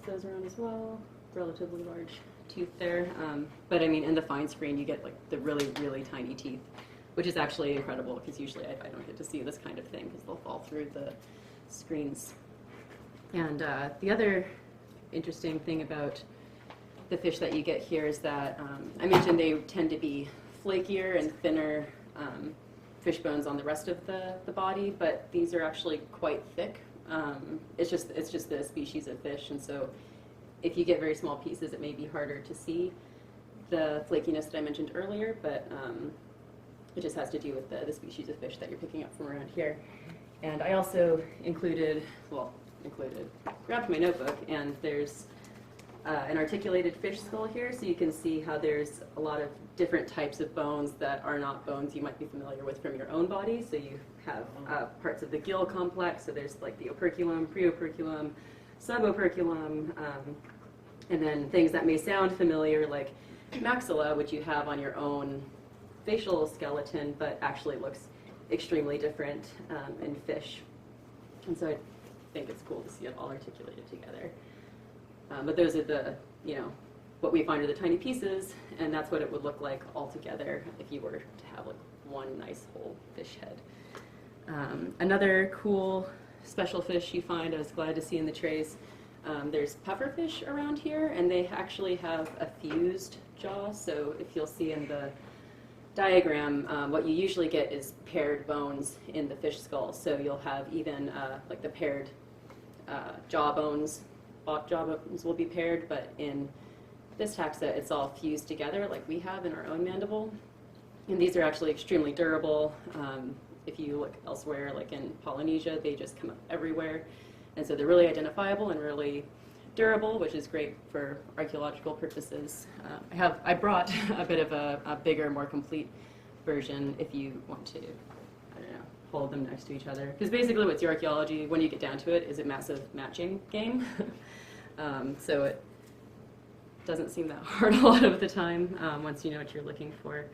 those around as well. Relatively large tooth there. But I mean, in the fine screen, you get like the really, really tiny teeth, which is actually incredible because usually I don't get to see this kind of thing because they'll fall through the screens. And the other interesting thing about the fish that you get here is that I mentioned they tend to be flakier and thinner fish bones on the rest of the body, but these are actually quite thick. It's just the species of fish, and so if you get very small pieces, it may be harder to see the flakiness that I mentioned earlier, but it just has to do with the species of fish that you're picking up from around here. And I also grabbed my notebook, and there's an articulated fish skull here, so you can see how there's a lot of different types of bones that are not bones you might be familiar with from your own body. So you have parts of the gill complex, so there's like the operculum, preoperculum, suboperculum, and then things that may sound familiar like maxilla, which you have on your own facial skeleton, but actually looks extremely different in fish. And so I think it's cool to see it all articulated together. But those are the, what we find are the tiny pieces, and that's what it would look like all together if you were to have like one nice whole fish head. Another cool special fish you find, I was glad to see in the trays, there's pufferfish around here, and they actually have a fused jaw. So if you'll see in the diagram, what you usually get is paired bones in the fish skull. So you'll have even like the paired jaw bones will be paired, but in this taxa it's all fused together like we have in our own mandible. And these are actually extremely durable. If you look elsewhere, like in Polynesia, they just come up everywhere. And so they're really identifiable and really durable, which is great for archaeological purposes. I brought a bit of a bigger, more complete version if you want to, hold them next to each other. Because basically what zooarchaeology, when you get down to it, is a massive matching game. So it doesn't seem that hard a lot of the time once you know what you're looking for.